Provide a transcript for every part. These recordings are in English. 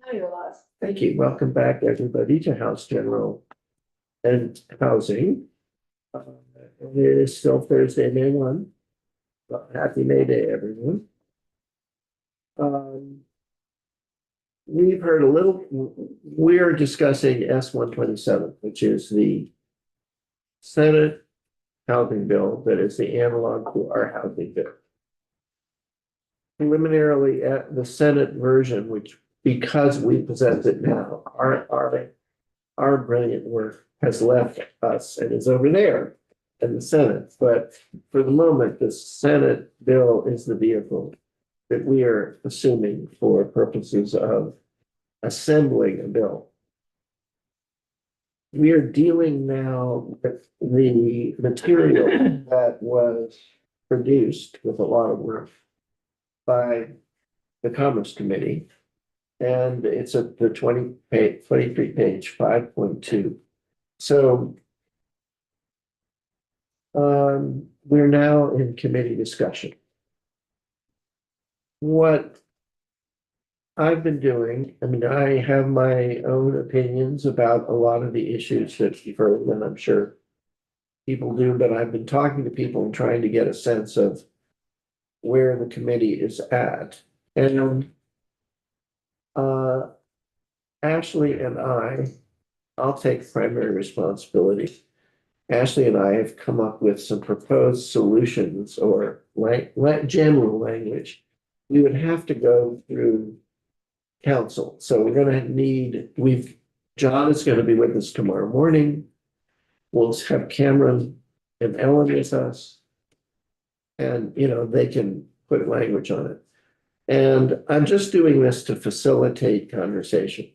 Hi, you're lost. Thank you. Welcome back, everybody, to House General and Housing. It is still Thursday, May 1. Happy May Day, everyone. We've heard a little, we're discussing S-127, which is the Senate housing bill that is the analog to our housing bill. Preliminarily, at the Senate version, which because we possess it now, our brilliant work has left us and is over there in the Senate. But for the moment, the Senate bill is the vehicle that we are assuming for purposes of assembling a bill. We are dealing now with the material that was produced with a lot of work by the Commerce Committee. And it's at the 23 page 5.2. So we're now in committee discussion. What I've been doing, I mean, I have my own opinions about a lot of the issues that you've heard, and I'm sure people do, but I've been talking to people and trying to get a sense of where the committee is at. And Ashley and I'll take primary responsibility. Ashley and I have come up with some proposed solutions or general language. We would have to go through council. So we're going to need, John is going to be with us tomorrow morning. We'll have Cameron and Ellen with us. And, they can put language on it. And I'm just doing this to facilitate conversation.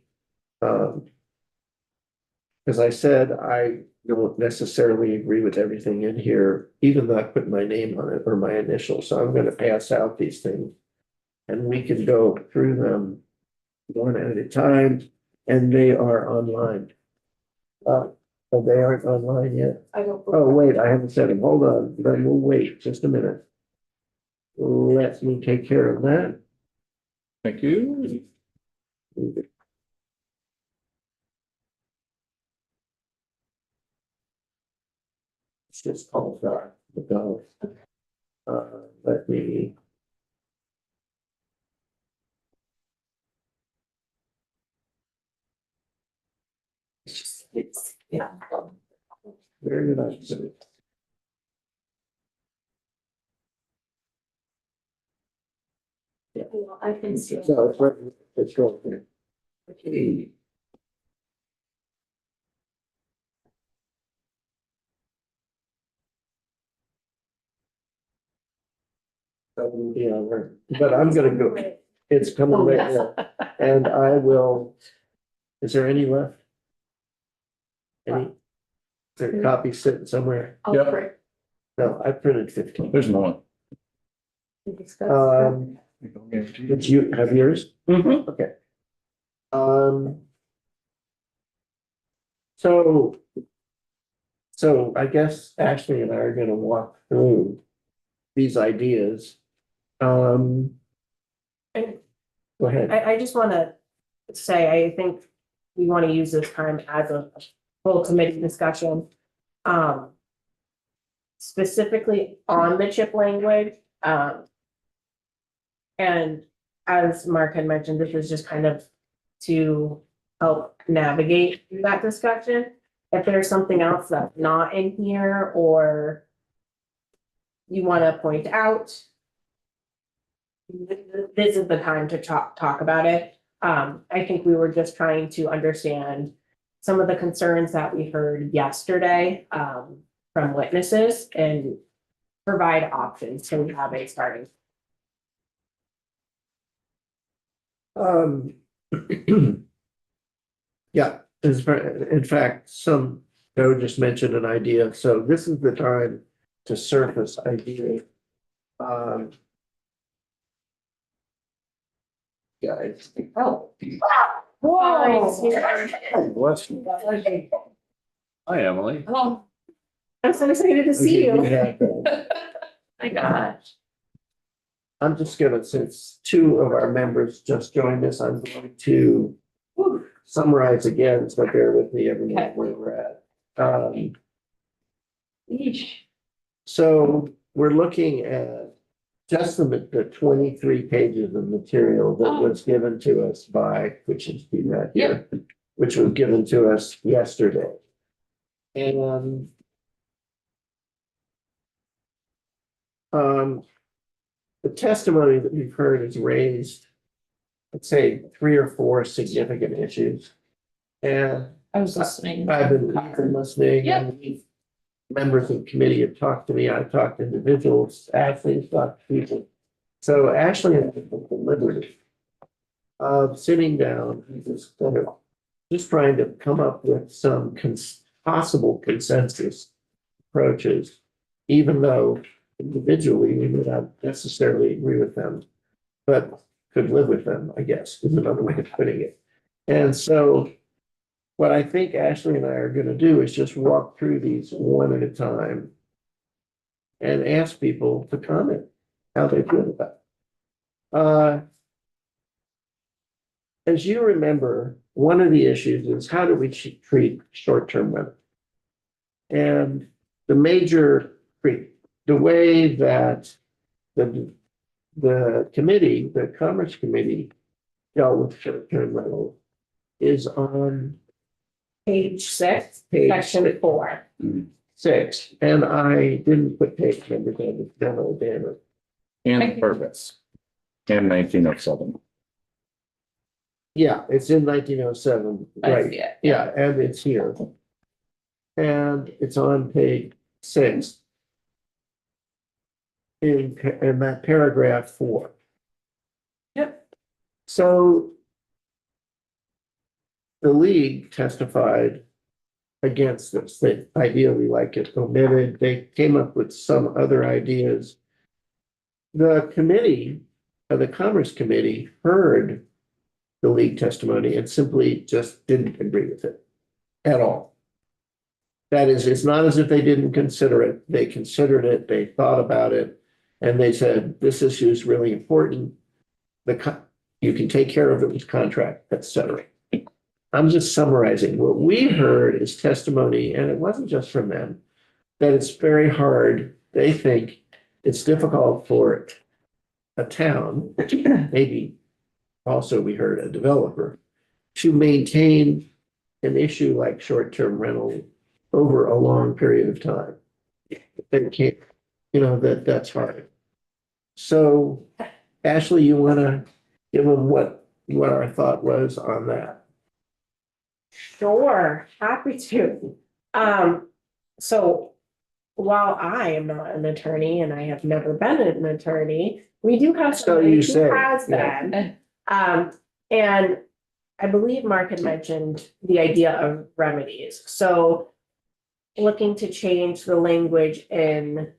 As I said, I don't necessarily agree with everything in here, even though I put my name on it or my initials. So I'm going to pass out these things and we can go through them one at a time, and they are online. Oh, they aren't online yet? Oh, wait, I haven't said them. Hold on, then we'll wait just a minute. Let me take care of that. Thank you. It's just called the go. Let me. Yeah. Where did I put it? Well, I can see. So it's right, it's right there. Okay. Yeah, right. But I'm gonna go, it's coming Oh, right yes. now, and I will, is there any left? Any? Is there a copy sitting somewhere? I'll Yep. print. No, I printed 15. There's one. Did you have yours? Mhm. Okay. So I guess Ashley and I are gonna walk through these ideas. And Go ahead. I just want to say, I think we want to use this time as a full committee discussion. Specifically on the CHIP language. And as Mark had mentioned, this is just kind of to help navigate through that discussion. If there's something else that's not in here or you want to point out, this is the time to talk about it. I think we were just trying to understand some of the concerns that we heard yesterday from witnesses and provide options so we have a starting. Yeah, in fact, Joe just mentioned an idea, so this is the time to surface ideas. Guys. Oh. Whoa. Bless you. Hi, Emily. Oh, I'm so excited to see Okay, we you. have, my gosh. I'm just gonna, since two of our members just joined us, I'm going to summarize again, so bear with me everyone Okay. where we're at. Eesh. So we're looking at just the 23 pages of material that Oh. was given to us by, which is be that here, which was given to us yesterday. And the testimony that we've heard has raised, let's say, 3 or 4 significant issues. And I was listening. I've been listening. Yep. And members of the committee have talked to me. I've talked to individuals. Ashley's talked to people. So Ashley and I took the liberty of sitting down and just trying to come up with some possible consensus approaches, even though individually we may not necessarily agree with them, but could live with them, I guess, is another way of putting it. And so what I think Ashley and I are going to do is just walk through these one at a time and ask people to comment how they feel about it. As you remember, one of the issues is how do we treat short-term rental? And the major, the way that the committee, the Commerce Committee dealt with short-term rental is on Page 6, page section 4. 6, and I didn't put page numbers on the demo banner. And purpose. And 1907. Yeah, it's in 1907, I right? see it. Yeah, and it's here. And it's on page 6. In that paragraph 4. Yep. So the league testified against this. They ideally like it omitted. They came up with some other ideas. The committee, the Commerce Committee, heard the league testimony and simply just didn't agree with it at all. That is, it's not as if they didn't consider it. They considered it, they thought about it, and they said, this issue is really important. You can take care of it with contract, etc. I'm just summarizing. What we heard is testimony, and it wasn't just from them, that it's very hard. They think it's difficult for a town, maybe also we heard a developer, to maintain an issue like short-term rental over a long period of time. They can't, that's hard. So Ashley, you want to give them what our thought was on that? Sure, happy to. So while I am not an attorney and I have never been an attorney, we do have So somebody you who say, has yeah. been. And I believe Mark had mentioned the idea of remedies. So looking to change the language in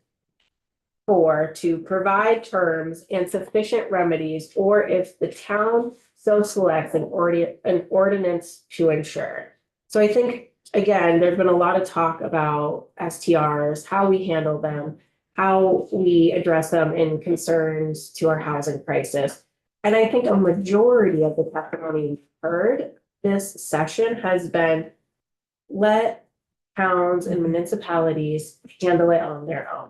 4 to provide terms and sufficient remedies, or if the town so selects an ordinance to ensure. So I think, again, there's been a lot of talk about STRs, how we handle them, how we address them in concerns to our housing crisis. And I think a majority of the testimony we've heard this session has been, let towns and municipalities handle it on their own.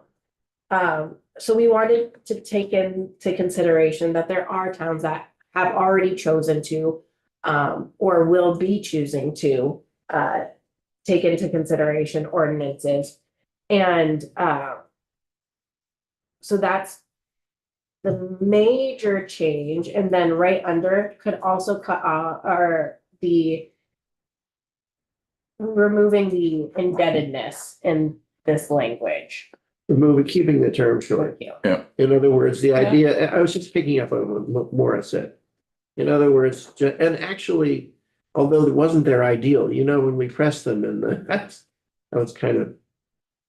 So we wanted to take into consideration that there are towns that have already chosen to, or will be choosing to, take into consideration ordinances. And so that's the major change. And then right under could also cut or the removing the indebtedness in this language. Keeping the term short. Thank you. In other words, the idea, I was just picking up on what Maura said. In other words, and actually, although it wasn't their ideal, when we pressed them I was kind of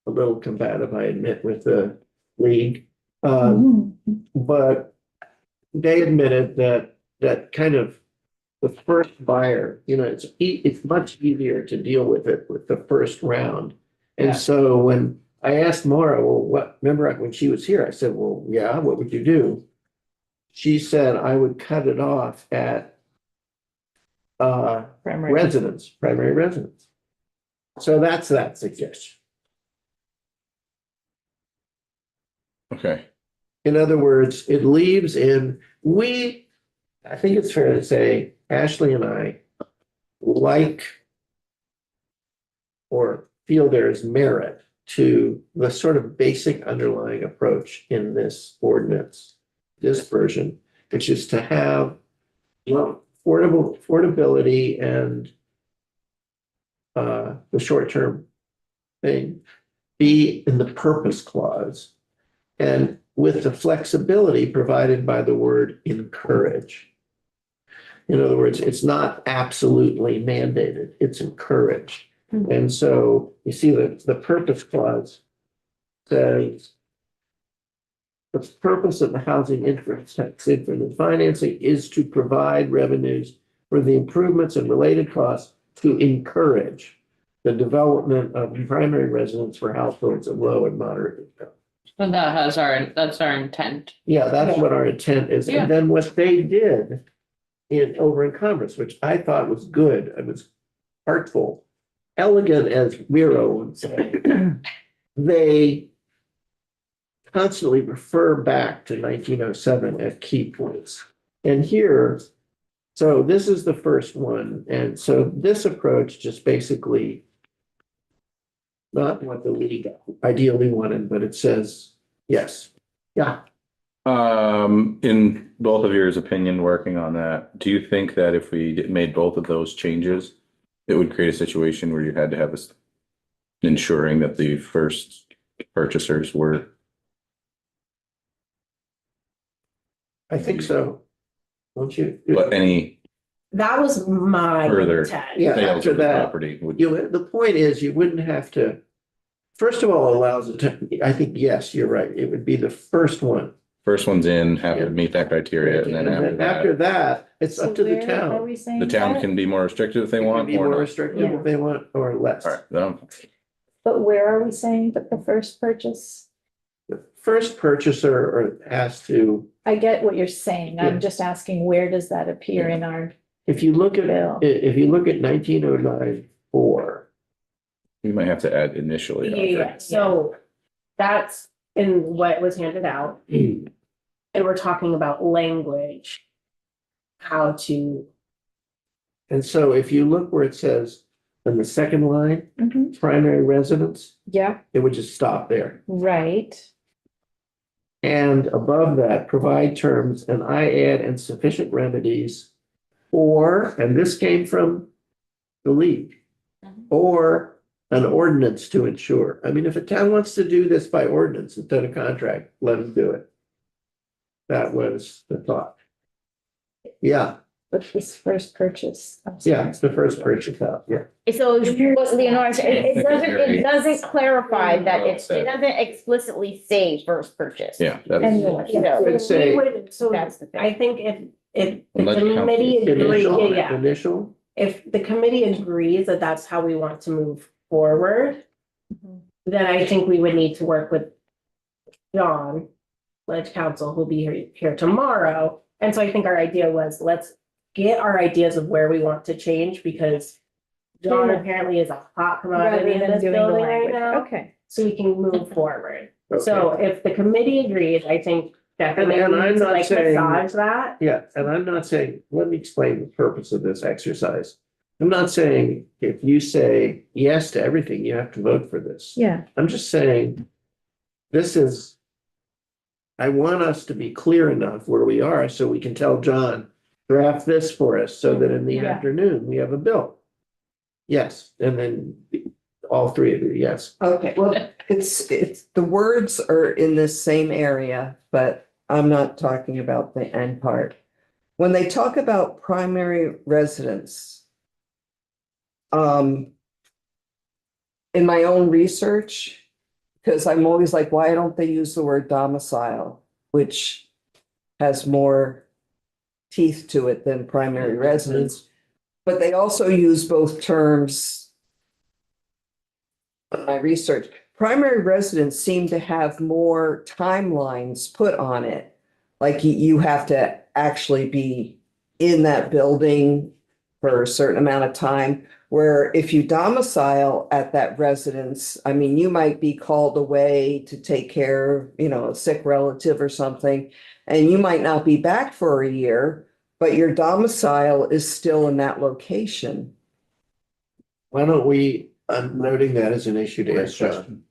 a little combative, I admit, with the league. But they admitted that kind of the first buyer, it's much easier to deal with it with the first round. And Yeah. so when I asked Maura, remember when she was here, I said, well, yeah, what would you do? She said, I would cut it off at Primary. primary residence. So that's that suggestion. Okay, In other words, it leaves in, I think it's fair to say, Ashley and I like or feel there is merit to the sort of basic underlying approach in this ordinance, this version, which is to have affordability and the short-term thing be in the purpose clause. And with the flexibility provided by the word encourage. In other words, it's not absolutely mandated, it's encouraged. And so you see that the purpose clause says the purpose of the housing interest tax increment financing is to provide revenues for the improvements and related costs to encourage the development of primary residence for households of low and moderate income. So that's our intent. Yeah, that's what our intent is. Yeah. And then what they did over in Congress, which I thought was good, it was artful, elegant as Miro would say, they constantly refer back to 1907 at key points. And here, so this is the first one. And so this approach just basically not what the league ideally wanted, but it says, yes, yeah. in both of yours opinion, working on that, do you think that if we made both of those changes, it would create a situation where you had to have this ensuring that the first purchasers were? I think so. Don't you? But any That was my Further. intent. Yeah, sales after of the that, property would? the point is you wouldn't have to, first of all, allows it to, I think, yes, you're right. It would be the first one. First one's in, have Yeah. to meet that criteria, and then After after that, it's So up to the where are town. we saying that, the town that? can be more restrictive if they They can want be or more not. restrictive Yeah. if they want or less. All right, then, But where are we saying that the first purchase? The first purchaser has to, I get what you're saying. Yeah. I'm just asking, where does that appear in our if you look at, bill? if you look at 1909-4, we might have to add initially. Yeah, so that's in what was handed out, and we're talking about language. How to, and so if you look where it says in the second line, Mhm. primary residence, Yeah, it would just stop there. right. And above that, provide terms and I add and sufficient remedies or, and this came from the league, Mhm. or an ordinance to ensure. I mean, if a town wants to do this by ordinance instead of contract, let them do it. That was the thought. Yeah, But this first purchase. I'm yeah, sorry. it's the first purchase out, yeah. So what Leonora said, it Very- doesn't clarify that Well it said. doesn't explicitly say first purchase. Yeah, And that's, yours. Yeah. Would say we would, so That's the I thing. think if the Unless you count committee the agrees, Initial, yeah, initial, if the committee agrees that that's how we want to move forward, Mhm. then I think we would need to work with John, Ledge Council, who'll be here tomorrow. And so I think our idea was, let's get our ideas of where we want to change, because John Yeah. apparently is a hot Rather commodity in than this doing the building right language. now, Okay. so we can move forward. okay. So if the committee agrees, I think definitely And we I'm need to not like saying- massage that. Yeah, and I'm not saying, let me explain the purpose of this exercise. I'm not saying if you say yes to everything, you have to vote for this. Yeah, I'm just saying, this is, I want us to be clear enough where we are so we can tell John, draft this for us so that in the Yeah. afternoon, we have a bill. Yes, and then all three of you, yes. Okay, well, it's, the words are in this same area, but I'm not talking about the end part. When they talk about primary residence, in my own research, because I'm always like, why don't they use the word domicile, which has more teeth to it than primary residence? But they also use both terms. In my research, primary residence seem to have more timelines put on it. Like you have to actually be in that building for a certain amount of time. Where if you domicile at that residence, I mean, you might be called away to take care of, a sick relative or something. And you might not be back for a year, but your domicile is still in that location. Why don't we, I'm noting that as an issue to ask John.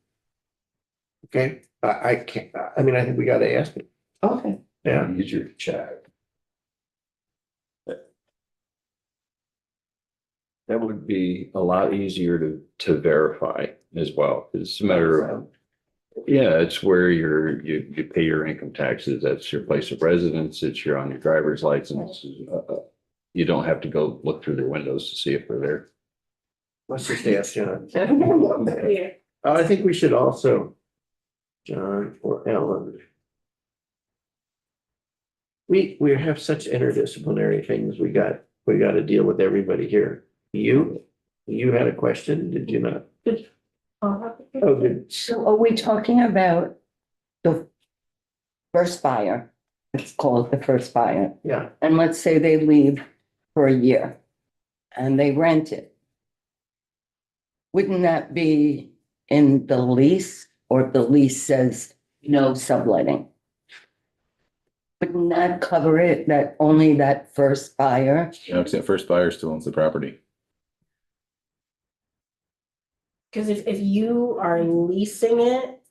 Okay, I can't, I mean, I think we gotta ask him, Okay. yeah. Easier to check. That would be a lot easier to verify as well. It's a matter of, yeah, it's where you pay your income taxes. That's your place of residence. It's on your driver's license. You don't have to go look through their windows to see if they're there. Let's just ask John. Yeah. I think we should also, John or Ellen. We have such interdisciplinary things. We got to deal with everybody here. You had a question, did you not? Oh, good. So are we talking about the first buyer? Let's call it the first buyer. Yeah, And let's say they leave for a year and they rent it. Wouldn't that be in the lease, or if the lease says no subletting? Wouldn't that cover it, that only that first buyer? Because that first buyer still owns the property. Cause if you are leasing it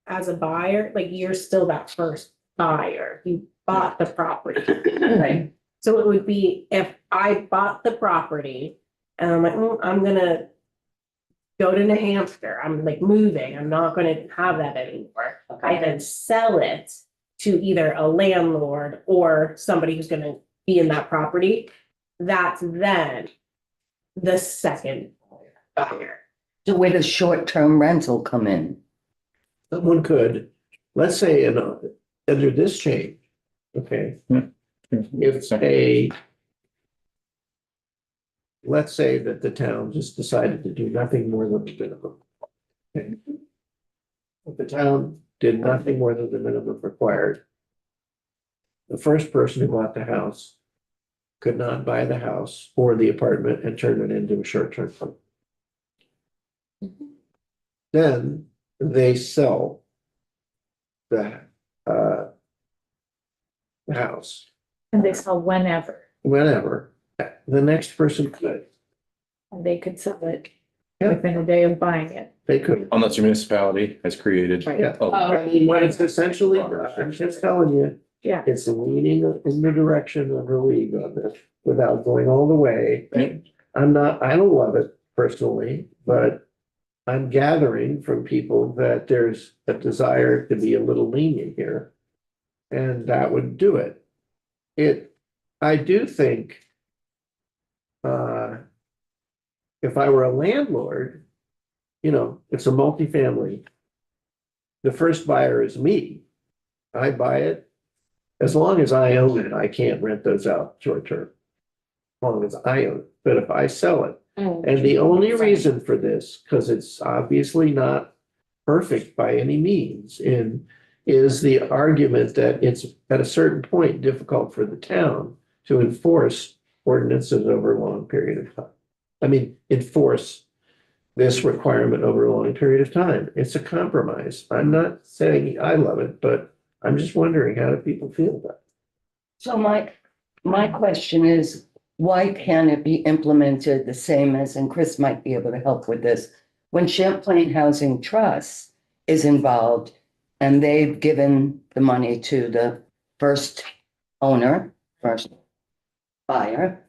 as a buyer, like you're still that first buyer, you bought the property. Right. So it would be if I bought the property and I'm like, I'm gonna go to New Hampshire, I'm like moving, I'm not gonna have that anymore. I then sell it to either a landlord or somebody who's gonna be in that property. That's then the second buyer. So where does short-term rental come in? someone could, let's say, under this change, okay? If let's say that the town just decided to do nothing more than the minimum. Okay. If the town did nothing more than the minimum required, the first person who bought the house could not buy the house or the apartment and turn it into a short-term home. Then they sell the house And they sell whenever, whenever. The next person could, and they could sell it Yeah. within a day of buying it. they could. Unless your municipality has created. Yeah. Oh, I mean, what it's essentially, I'm just telling you, Yeah. it's leaning in the direction of the league on this without going all the way. I don't love it personally, but I'm gathering from people that there's a desire to be a little lenient here. And that would do it. I do think if I were a landlord, it's a multifamily. The first buyer is me. I buy it. As long as I own it, I can't rent those out short term. As long as I own it. But if I sell it, and the only reason for this, because it's obviously not perfect by any means, is the argument that it's at a certain point difficult for the town to enforce ordinances over a long period of time. I mean, enforce this requirement over a long period of time. It's a compromise. I'm not saying I love it, but I'm just wondering, how do people feel about it? So my question is, why can't it be implemented the same as, and Chris might be able to help with this, when Champlain Housing Trust is involved and they've given the money to the first owner, first buyer,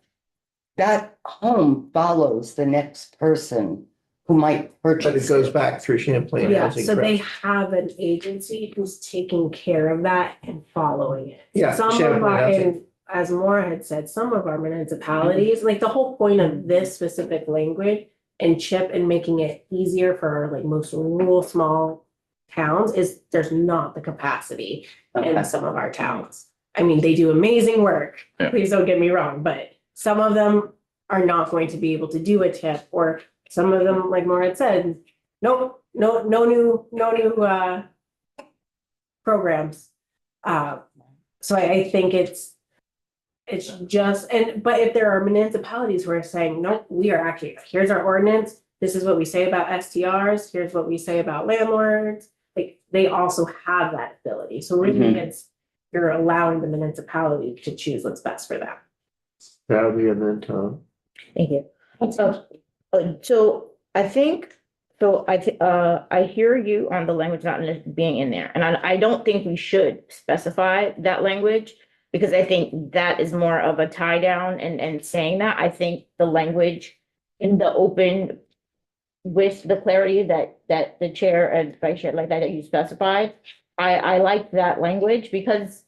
that home follows the next person who might But it purchase goes it. back through Champlain Yeah, Housing so they Trust. have an agency who's taking care of that and following it. Yeah, Some of Champlain our, Housing. and as Maura had said, some of our municipalities, like the whole point of this specific language and CHIP and making it easier for like most rural, small towns is there's not the capacity in Okay. some of our towns. I mean, they do amazing work. Yeah. Please don't get me wrong, but some of them are not going to be able to do a tip, or some of them, like Maura had said, nope, no new programs. So I think it's It's just, but if there are municipalities who are saying, nope, we are actually, here's our ordinance. This is what we say about STRs. Here's what we say about landlords. Like, they also have that ability. So really you're allowing the municipality to choose what's best for them. Sally and then Tom. Thank you. So I think, I hear you on the language not being in there, and I don't think we should specify that language, because I think that is more of a tie down and saying that. I think the language in the open with the clarity that the chair and vice chair like that you specified, I like that language because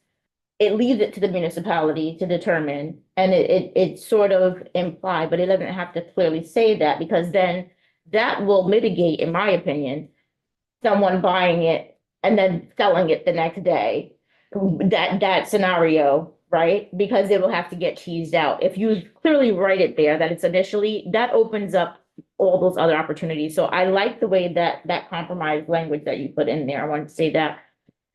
it leaves it to the municipality to determine, and it sort of imply, but it doesn't have to clearly say that, because then that will mitigate, in my opinion, someone buying it and then selling it the next day. That scenario, right? Because it will have to get teased out. If you clearly write it there that it's initially, that opens up all those other opportunities. So I like the way that compromise language that you put in there. I wanted to say that.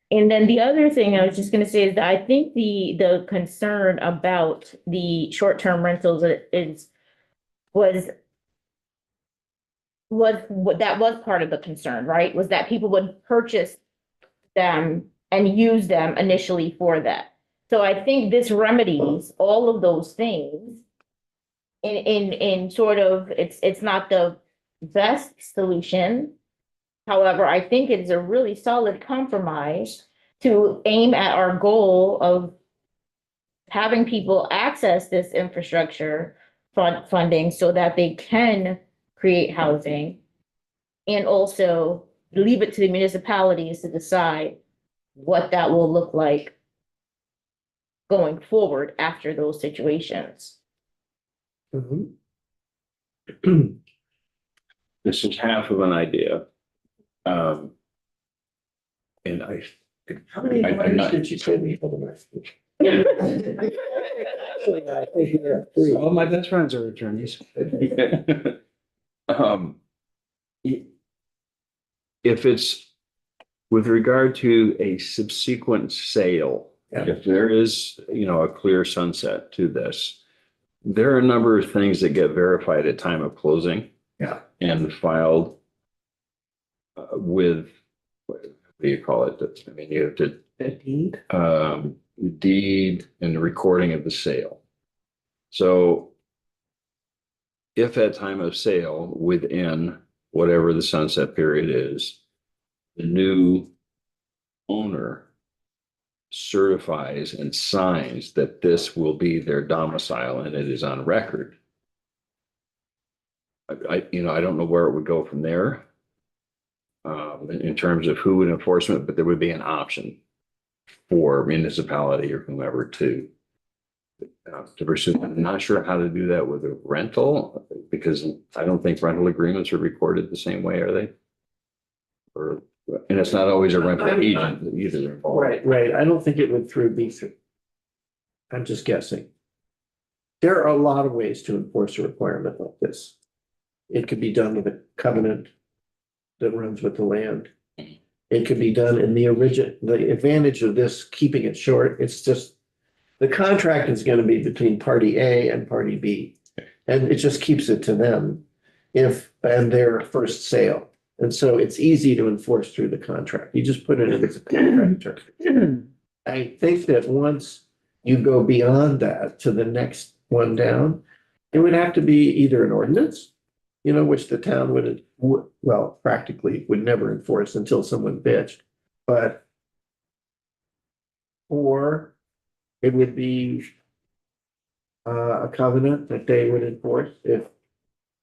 And then the other thing I was just gonna say is that I think the concern about the short-term rentals was that was part of the concern, right? Was that people would purchase them and use them initially for that. So I think this remedies all of those things in sort of, it's not the best solution. However, I think it's a really solid compromise to aim at our goal of having people access this infrastructure funding so that they can create housing, and also leave it to the municipalities to decide what that will look like going forward after those situations. This is half of an idea. And How many I'm not- did you say we had in our speech? Actually, I think we have three. All my best friends are attorneys. Um, if it's with regard to a subsequent sale, Yeah. if there is, a clear sunset to this, there are a number of things that get verified at time of closing. Yeah. And filed with, what do you call it? I mean, you have to Indeed. deed and the recording of the sale. So if at time of sale, within whatever the sunset period is, the new owner certifies and signs that this will be their domicile and it is on record, I don't know where it would go from there. In terms of who would enforcement, but there would be an option for municipality or whomever to pursue. I'm not sure how to do that with a rental, because I don't think rental agreements are recorded the same way, are they? And it's not always a rental agent either. Right. I don't think it would be through. I'm just guessing. There are a lot of ways to enforce a requirement like this. It could be done with a covenant that runs with the land. It could be done in the advantage of this, keeping it short, it's just, the contract is gonna be between party A and party B. And it just keeps it to them and their first sale. And so it's easy to enforce through the contract. You just put it in as a contract term. I think that once you go beyond that to the next one down, it would have to be either an ordinance, which the town would practically would never enforce until someone bitched, or it would be a covenant that they would enforce if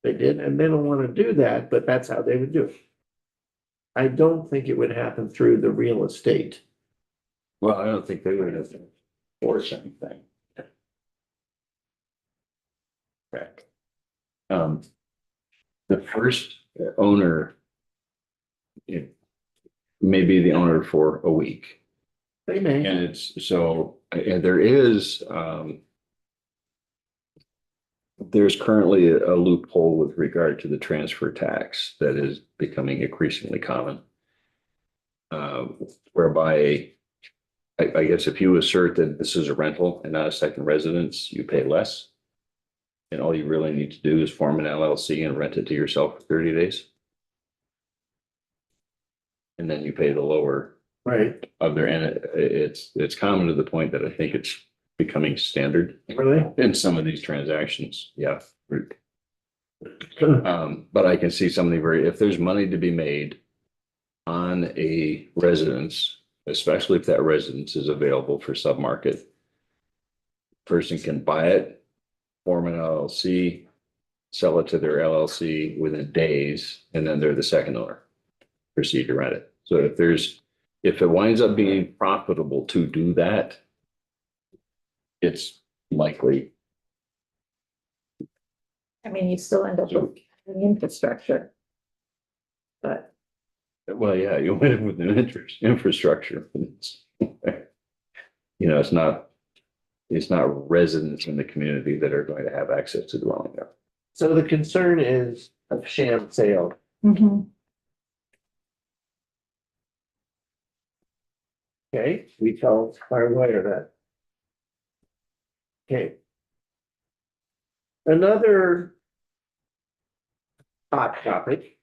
they did, and they don't want to do that, but that's how they would do it. I don't think it would happen through the real estate. Well, I don't think they would have to enforce anything. Correct. The first owner, it may be the owner for a week. They may. And and there is, there's currently a loophole with regard to the transfer tax that is becoming increasingly common. Whereby I guess if you assert that this is a rental and not a second residence, you pay less. And all you really need to do is form an LLC and rent it to yourself for 30 days. And then you pay the lower Right, of their, and it's common to the point that I think it's becoming standard really? in some of these transactions. Yeah. But I can see something if there's money to be made on a residence, especially if that residence is available for submarket, person can buy it, form an LLC, sell it to their LLC within days, and then they're the second owner. Proceed to rent it. So if it winds up being profitable to do that, it's likely. I mean, you still end up with the infrastructure. But Well, yeah, you went in with an infrastructure. It's, it's not residents in the community that are going to have access to dwelling there. So the concern is a sham sale. Okay, we tell our lawyer that. Okay. Another hot topic.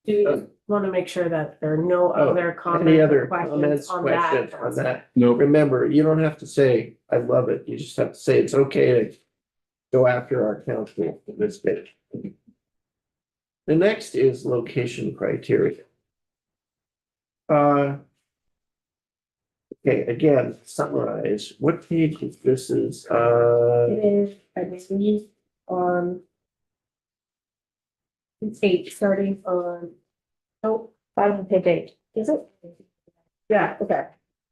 Do you want to make sure that there are no Oh, other Any comments other or questions comments, on questions that? on that? Nope. Remember, you don't have to say, I love it. You just have to say it's okay to go after our council for this bit. The next is location criteria. Okay, again, summarize, what page is this is, It is, I believe, on. It's 8, starting on. Oh, bottom of page 8. is it? Yeah, okay,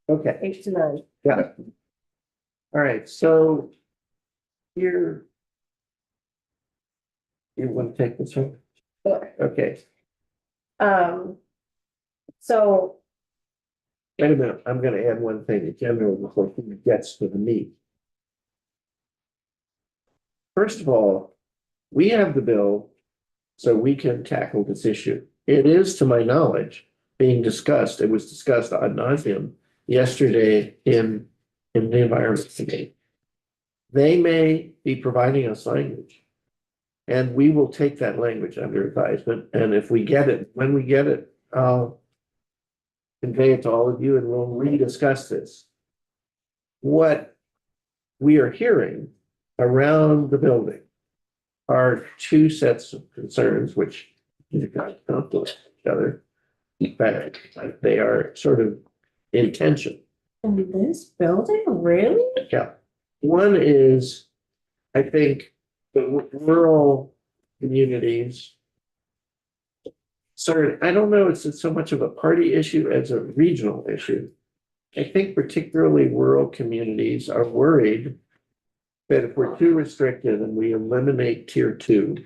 okay, 8 to 9. yeah. All right, so here. You want to take this one? Sure. Okay, So, wait a minute, I'm gonna add one thing in general before he gets to the meat. First of all, we have the bill, so we can tackle this issue. It is, to my knowledge, being discussed. It was discussed ad nauseum yesterday in the Environment Committee. They may be providing us language. And we will take that language under advisement, and if we get it, when we get it, I'll convey it to all of you and we'll rediscuss this. What we are hearing around the building are two sets of concerns, which conflict with each other. But they are sort of in tension. in this building, really? Yeah. One is, I think, the rural communities. Sorry, I don't know, it's so much of a party issue as a regional issue. I think particularly rural communities are worried that if we're too restrictive and we eliminate tier 2,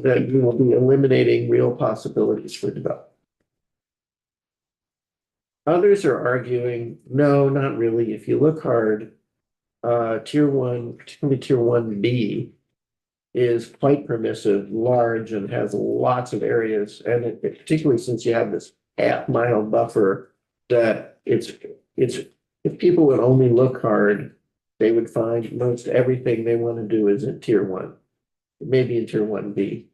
that we will be eliminating real possibilities for development. Others are arguing, no, not really. If you look hard, tier 1, particularly tier 1B, is quite permissive, large, and has lots of areas. And particularly since you have this half-mile buffer, that it's if people would only look hard, they would find most everything they want to do is in tier 1, maybe in tier 1B.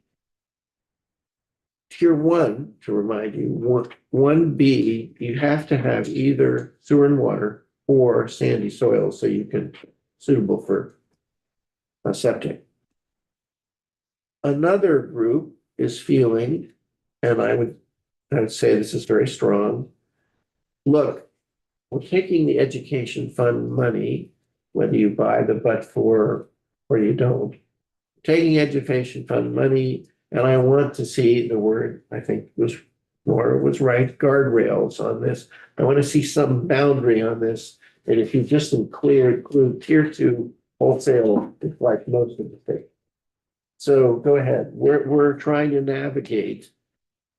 Tier 1, to remind you, 1B, you have to have either sewer and water or sandy soil so you can suitable for a septic. Another group is feeling, and I would say this is very strong. Look, we're taking the education fund money, whether you buy the but for or you don't. Taking education fund money, and I want to see the word, I think Nora was right, guardrails on this. I want to see some boundary on this. And if you just include tier 2 wholesale, it's like most of the thing. So go ahead. We're trying to navigate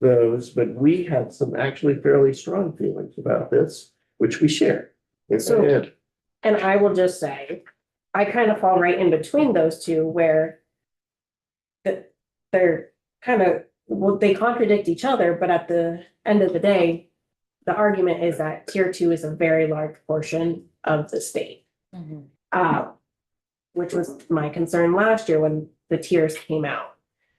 those, but we have some actually fairly strong feelings about this, which we share. So- Go ahead. And I will just say, I kind of fall right in between those two where they're kind of, well, they contradict each other, but at the end of the day, the argument is that tier two is a very large portion of the state. Which was my concern last year when the tiers came out.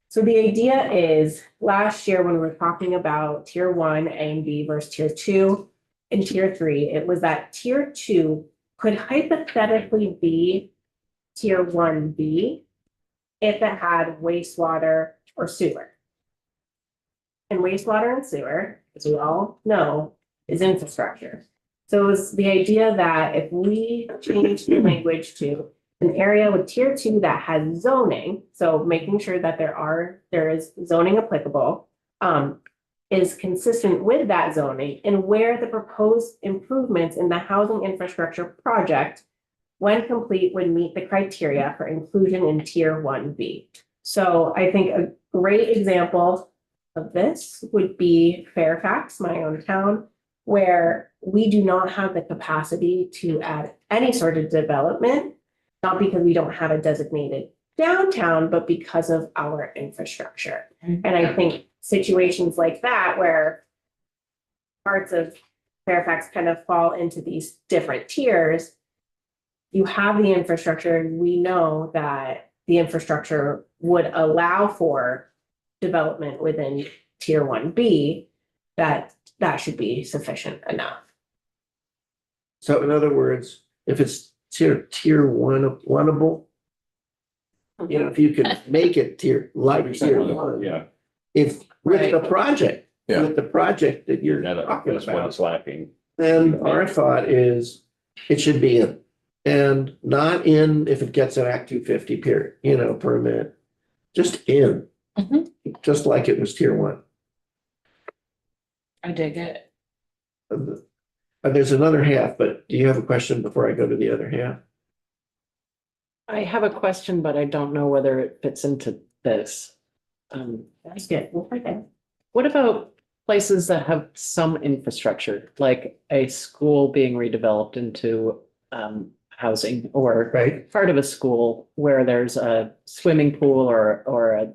So the idea is, last year when we were talking about tier one, A and B versus tier two and tier three, it was that tier two could hypothetically be tier one B if it had wastewater or sewer. And wastewater and sewer, as we all know, is infrastructure. So it was the idea that if we change the language to an area with tier two that has zoning, so making sure that there is zoning applicable, is consistent with that zoning, and where the proposed improvements in the housing infrastructure project, when complete, would meet the criteria for inclusion in tier one B. So I think a great example of this would be Fairfax, my own town, where we do not have the capacity to add any sort of development, not because we don't have a designated downtown, but because of our infrastructure. And I think situations like that, where parts of Fairfax kind of fall into these different tiers, you have the infrastructure, and we know that the infrastructure would allow for development within tier one B, that should be sufficient enough. So in other words, if it's tier one, oneable, you know, if you could make it tier one. Yeah. If with the project, Yeah. with the project that you're talking That's what about, it's lacking. then our thought is it should be in. And not in if it gets an Act 250 period, you know, permit, just in. Just like it was tier one. I dig it. There's another half, but do you have a question before I go to the other half? I have a question, but I don't know whether it fits into this. That's good. Okay. What about places that have some infrastructure, like a school being redeveloped into housing, or Right? part of a school where there's a swimming pool or a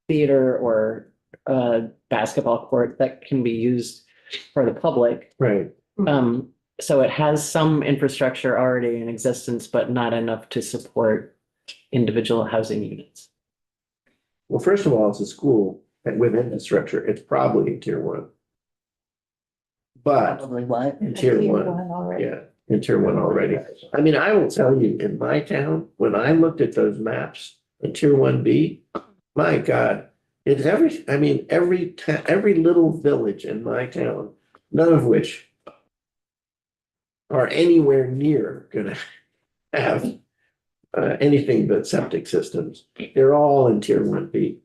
theater or a basketball court that can be used for the public? Right. So it has some infrastructure already in existence, but not enough to support individual housing units. Well, first of all, it's a school and with infrastructure, it's probably in tier one. But Probably what? in tier one, already. yeah, in tier one already. I mean, I will tell you, in my town, when I looked at those maps in tier one B, my God, it's every little village in my town, none of which are anywhere near gonna have anything but septic systems. They're all in tier one B.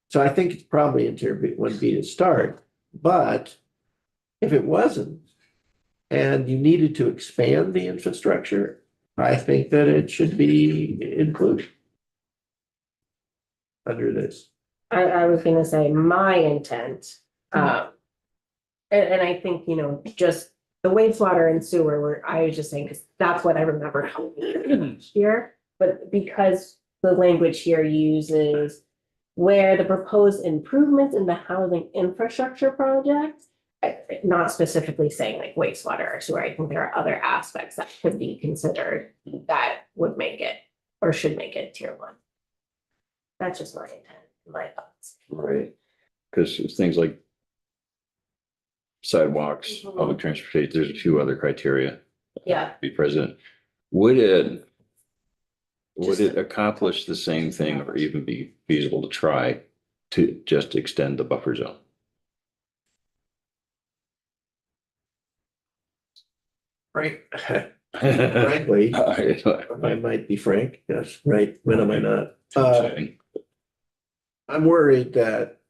So I think it's probably in tier one B to start, but if it wasn't, and you needed to expand the infrastructure, I think that it should be included under this. I was gonna say my intent, and I think, you know, just the wastewater and sewer were, I was just saying, because that's what I remember happening here. But because the language here uses where the proposed improvements in the housing infrastructure project, not specifically saying like wastewater or sewer, I think there are other aspects that could be considered that would make it or should make it tier one. That's just my intent, my thoughts. Right. Because it's things like sidewalks, public transportation, there's a few other criteria Yeah. to be present. Would it accomplish the same thing or even be feasible to try to just extend the buffer zone? Right. Frankly, I might be frank, yes, right, when am I not? I'm worried that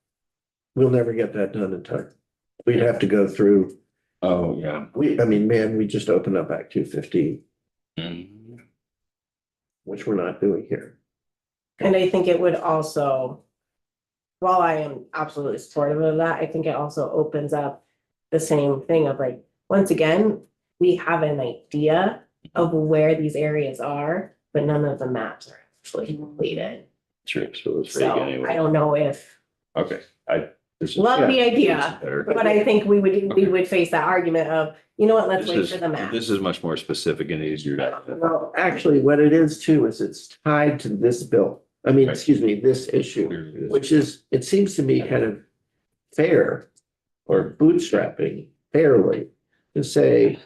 we'll never get that done in time. We'd have to go through, Oh, yeah. we just opened up Act 250, which we're not doing here. And I think it would also, while I am absolutely supportive of that, I think it also opens up the same thing of like, once again, we have an idea of where these areas are, but none of the maps are actually completed. Sure, so it's vague So I anyway. don't know if, Okay, This is- Love the this is idea, better. but I think we would face that argument of, you know what, let's This wait is- for the map. This is much more specific and easier to. Well, actually, what it is too, is it's tied to this bill. I mean, excuse me, this issue, which is, it seems to me kind of fair or bootstrapping fairly to say,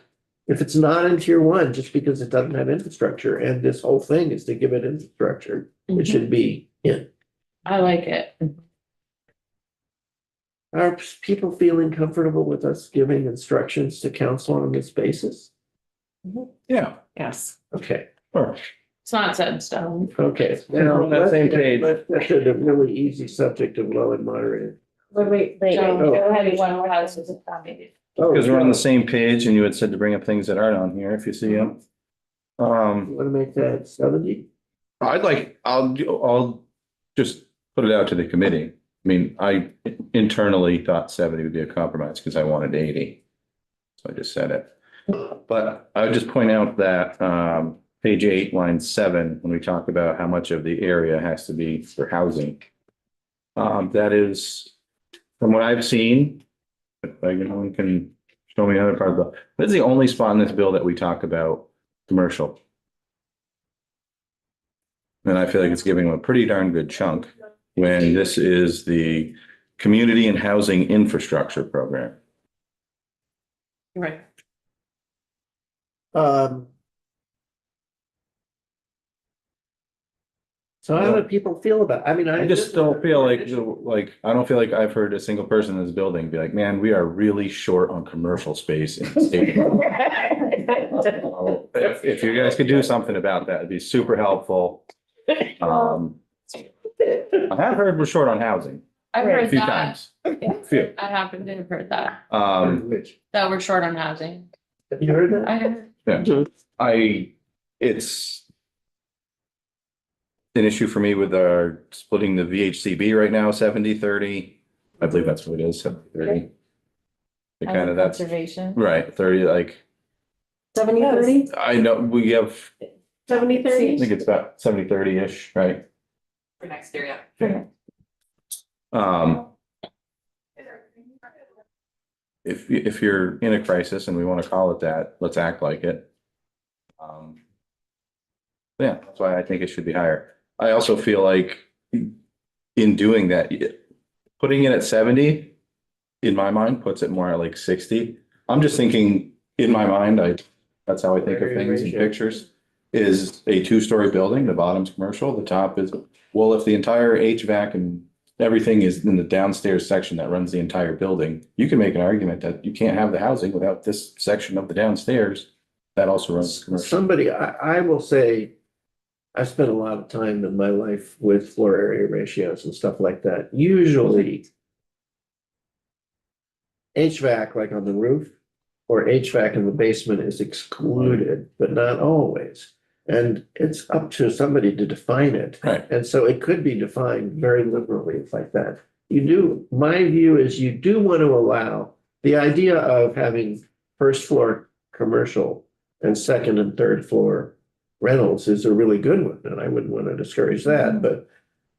if it's not in tier one, just because it doesn't have infrastructure and this whole thing is to give it infrastructure, it should be in. I like it. Are people feeling comfortable with us giving instructions to council on this basis? Yeah, Yes. Okay, sure. It's not set in stone. okay. We're Now, on that same page. let's get to the really easy subject of low and moderate. Wait, John, Oh. go ahead, one more house is accommodated. Because we're on the same page and you had said to bring up things that aren't on here if you see them. Want to make that 70? I'll just put it out to the committee. I mean, I internally thought 70 would be a compromise because I wanted 80. So I just said it. But I would just point out that page 8, line 7, when we talk about how much of the area has to be for housing. That is, from what I've seen, if anyone can show me another part of the bill, that's the only spot in this bill that we talk about commercial. And I feel like it's giving them a pretty darn good chunk when this is the Community and Housing Infrastructure Program. Right. So how do people feel about, I mean, I just don't feel like, I don't feel like I've heard a single person in this building be like, man, we are really short on commercial space in the state. If you guys could do something about that, it'd be super helpful. I have heard we're short on housing I've a heard few that. times. Few. I happen to have heard that, Which, that we're short on housing. have you heard that? I heard. Yeah, it's an issue for me with our splitting the VHCB right now, 70-30. I believe that's what it is, 70-30. The kind of that's, Conservation. right, 30, like, 70-30? I know we have, I 70-30? think it's about 70-30-ish, right? For next year, yeah. Okay. If you're in a crisis and we want to call it that, let's act like it. Yeah, that's why I think it should be higher. I also feel like in doing that, putting it at 70, in my mind, puts it more at like 60. I'm just thinking, in my mind, that's how I think of things in pictures, is a 2-story building, the bottom's commercial, the top is, well, if the entire HVAC and everything is in the downstairs section that runs the entire building, you can make an argument that you can't have the housing without this section of the downstairs that also runs commercial. Somebody, I will say, I spent a lot of time in my life with floor area ratios and stuff like that. Usually HVAC, like on the roof, or HVAC in the basement is excluded, but not always. And it's up to somebody to define it. Right. And so it could be defined very liberally like that. My view is you do want to allow the idea of having first floor commercial and second and third floor rentals is a really good one, and I wouldn't want to discourage that, but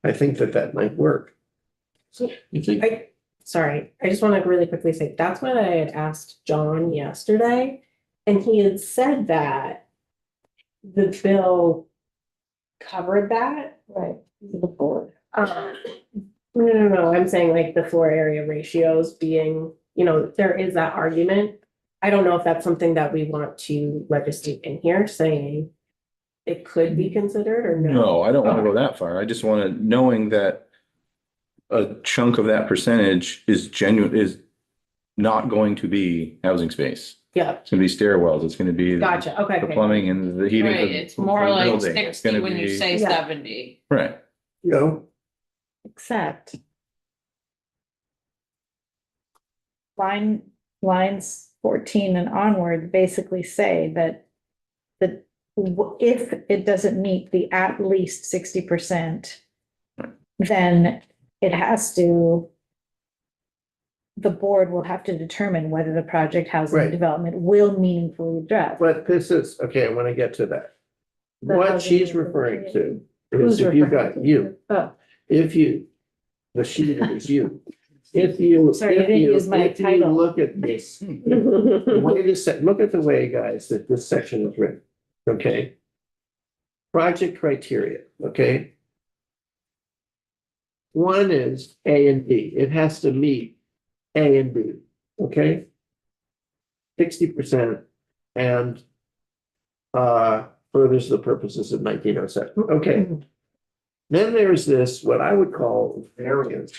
I think that might work. So You think? Sorry, I just want to really quickly say, that's what I had asked John yesterday. And he had said that the bill covered that. Right, the board. No, I'm saying like the floor area ratios being, there is that argument. I don't know if that's something that we want to legislate in here, saying it could be considered or no. No, I don't want to go that far. I just want to, knowing that a chunk of that percentage is not going to be housing space. Yeah, It's gonna be stairwells, it's gonna be gotcha, okay. the plumbing and the heating. Right, of the- it's more of the like building. It's 60 gonna when you be- say Yeah. 70. Right, Except lines 14 and onward basically say that if it doesn't meet the at least 60%, then it has to, the board will have to determine whether the project housing Right. development will meaningfully address. But this is, okay, I want to get to that. The What housing she's is- referring to Who's is if you referring got to? you, Oh, if you, the sheet is you. if you, Sorry, you if didn't you, use my if you title. look at this, the way this, look at the way, guys, that this section is written, okay? Project criteria, okay? One is A and B. It has to meet A and B, okay? 60% and furthers the purposes of 1907. Okay. Then there's this, what I would call variance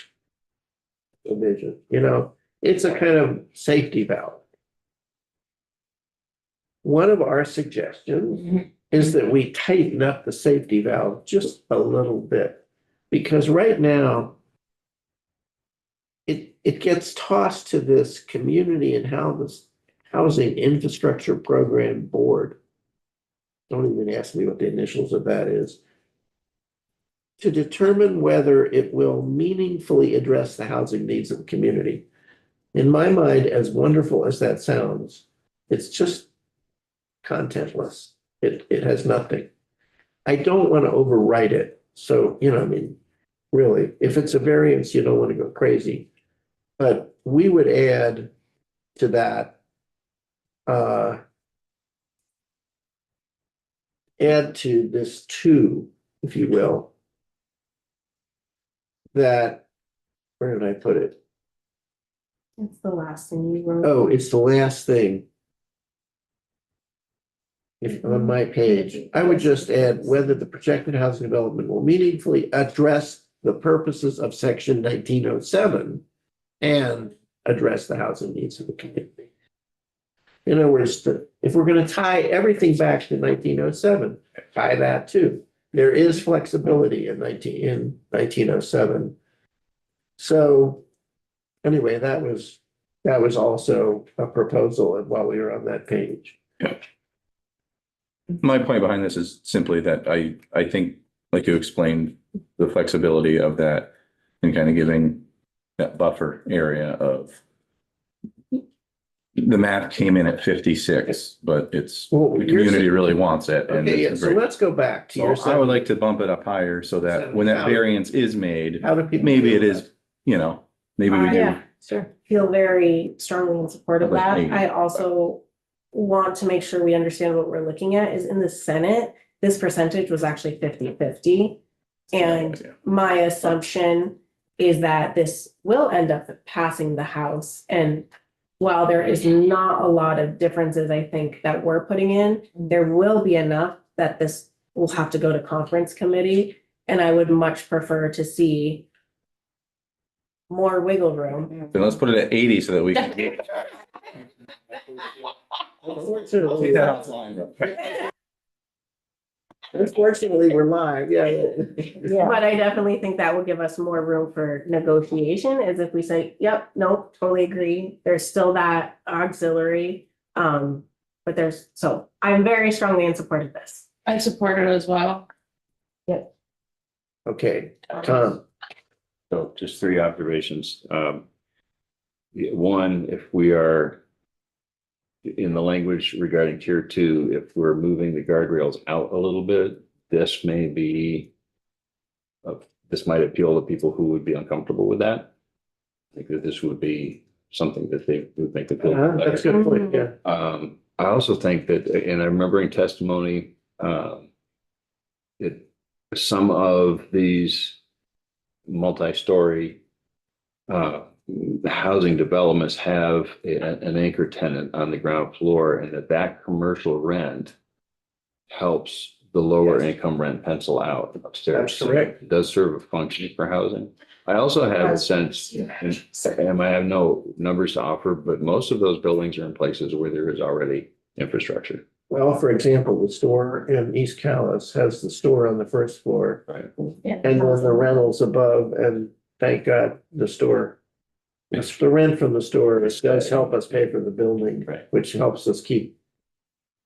provision, you know, it's a kind of safety valve. One of our suggestions is that we tighten up the safety valve just a little bit. Because right now, it gets tossed to this community and housing infrastructure program board. Don't even ask me what the initials of that is. To determine whether it will meaningfully address the housing needs of the community. In my mind, as wonderful as that sounds, it's just contentless. It has nothing. I don't want to overwrite it. So, you know, I mean, really, if it's a variance, you don't want to go crazy. But we would add to that, add to this two, if you will, that, where did I put it? It's the last thing you wrote. Oh, it's the last thing. If on my page, I would just add whether the projected housing development will meaningfully address the purposes of section 1907 and address the housing needs of the community. In other words, if we're going to tie everything back to 1907, tie that too. There is flexibility in 1907. So anyway, that was also a proposal while we were on that page. Yeah. My point behind this is simply that I think, like you explained, the flexibility of that and kind of giving that buffer area of the map came in at 56, but it's Well, the community really wants it. And Okay, yeah, it's so great. let's go back to your. So I would like to bump it up higher so that when that variance is made, How do people? maybe feel it about is, you know, maybe we do. Yeah, sure. Feel very strongly in support of Like that. me. I also want to make sure we understand what we're looking at is in the Senate, this percentage was actually 50-50. And Yeah. my assumption is that this will end up passing the House. And while there is not a lot of differences, I think that we're putting in, there will be enough that this will have to go to conference committee. And I would much prefer to see more wiggle room. Then let's put it at 80 so that we can. Unfortunately, we're live, yeah. Yeah. But I definitely think that would give us more room for negotiation, as if we say, yep, nope, totally agree. There's still that auxiliary. But so I'm very strongly in support of this. I support it as well. Okay, Tom, So just three observations. One, if we are in the language regarding tier 2, if we're moving the guardrails out a little bit, this may be, this might appeal to people who would be uncomfortable with that. I think that this would be something that they would make a feel that's a good point, yeah. I also think that, and I remember in testimony, some of these multi-story housing developments have an anchor tenant on the ground floor, and that commercial rent helps the lower income rent pencil out upstairs. That's correct. So it does serve a function for housing. I also have a sense, and I have no numbers to offer, but most of those buildings are in places where there is already infrastructure. Well, for example, the store in East Callis has the store on the first floor. Right. Yeah. And then the rentals above, and thank God the store. The rent from the store does help us pay for the building, Right. which helps us keep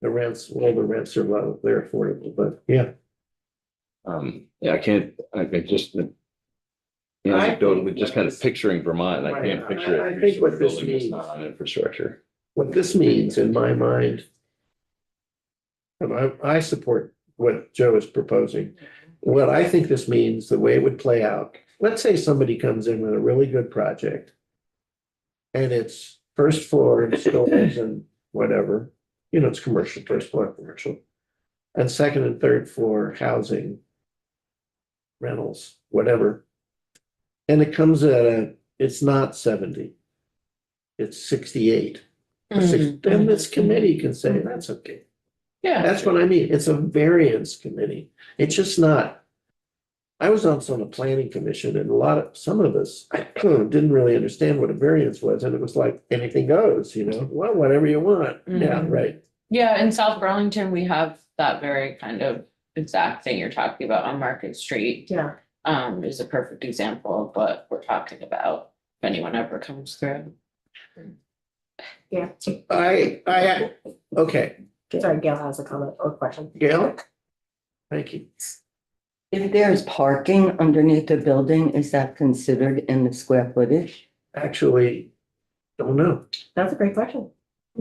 the rents, well, the rents are low, they're affordable, but yeah. Yeah, I just, anecdotally, just kind of picturing Vermont, and I can't picture it. I think what this Building that's means- not on infrastructure. What this means in my mind, and I support what Joe is proposing. What I think this means, the way it would play out, let's say somebody comes in with a really good project And it's first floor stores and whatever, you know, it's commercial, first floor commercial. And second and third floor housing. Rentals, whatever. And it comes it's not 70. It's 68. Or 60. Then this committee can say, that's okay. Yeah. That's what I mean. It's a variance committee. It's just not. I was on the planning commission and some of us didn't really understand what a variance was. And it was like anything goes, you know, well, whatever you want. Yeah, Mhm. right. Yeah, in South Burlington, we have that very kind of exact thing you're talking about on Market Street. Yeah. Is a perfect example of what we're talking about, if anyone ever comes through. Yeah. Okay, Sorry, Gail has a comment or question. Gail? Thank you. If there's parking underneath the building, is that considered in the square footage? Actually, don't know. That's a great question.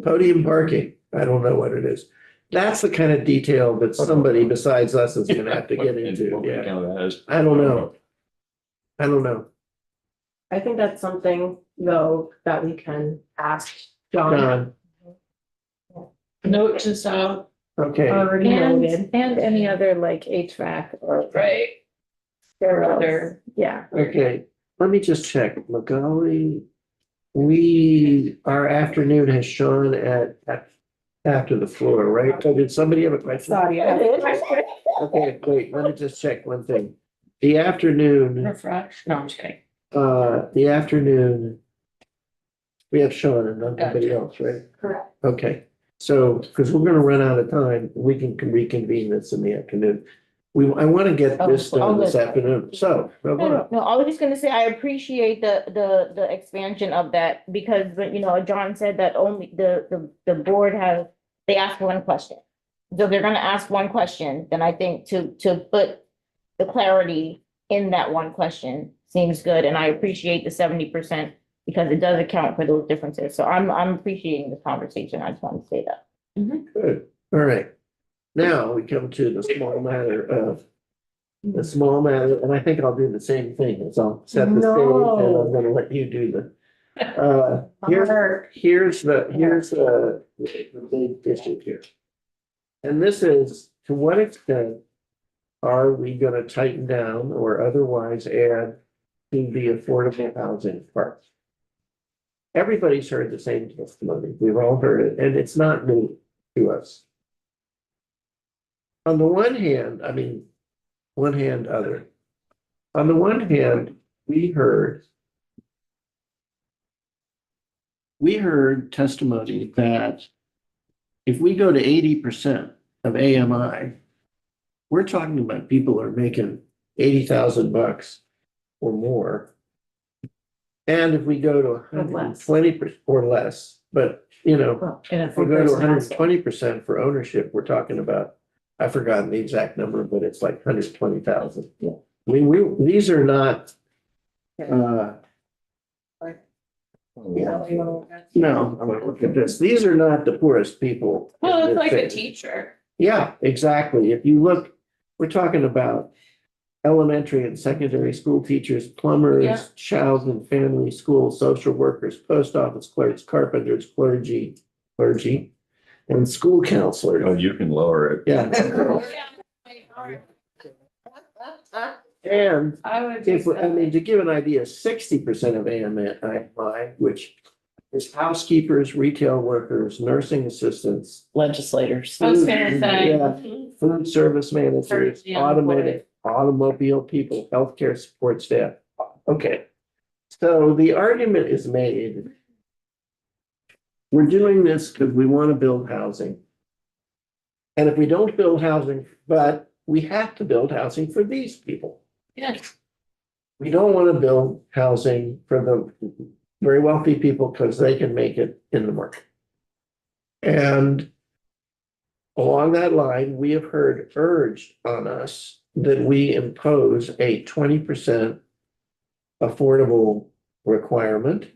Podium parking, I don't know what it is. That's the kind of detail that somebody besides us is gonna have to get into, yeah. I don't know. I don't know. I think that's something though that we can ask John. John, Note to self, okay, Already And, noted. and any other like HVAC or. right? Or other, Yeah, okay, let me just check, Magali. Our afternoon has Sean at after the floor, right? So did somebody have a question? Okay, wait, let me just check one thing. The afternoon, refresh, no, I'm just kidding. the afternoon. We have Sean and nobody else, right? Correct. Okay, so, because we're gonna run out of time, we can reconvene this in the afternoon. I want to get this done this afternoon, so. go on. No, I was just gonna say, I appreciate the expansion of that, because, you know, John said that only the board they asked one question. So if they're gonna ask one question, then I think to put the clarity in that one question seems good, and I appreciate the 70%, because it does account for those differences, so I'm appreciating this conversation, I just want to say that. Good, all right. Now we come to the small matter, and I think I'll do the same thing, as I'll set the stage and I'm gonna let you do the. Here's the big issue here. And this is, to what extent are we gonna tighten down or otherwise add to the affordable housing part? Everybody's heard the same testimony, we've all heard it, and it's not new to us. On the one hand, on the one hand, we heard testimony that if we go to 80% of AMI, we're talking about people are making $80,000 or more. And if we go to 120% or less, but you know, if we go to 120% for ownership, we're talking about, I've forgotten the exact number, but it's like 120,000. Yeah. I mean, these are not, no, I'm gonna look at this. These are not the poorest people. in Well, it's this like a city. teacher. Yeah, exactly. If you look, we're talking about elementary and secondary school teachers, Yeah. plumbers, child and family school social workers, post office clerks, carpenters, clergy, and school counselors. Oh, you can lower it. Yeah. And I would if, just. I mean, to give an idea, 60% of AMI, which is housekeepers, retail workers, nursing assistants, Legislators. I was gonna say. Yeah. food service managers, Per diem automobile people, healthcare support staff. Okay. So the argument is made. We're doing this because we want to build housing. And if we don't build housing, but we have to build housing for these people. Yes. We don't want to build housing for the very wealthy people because they can make it in the market. And along that line, we have heard urged on us that we impose a 20% affordable requirement,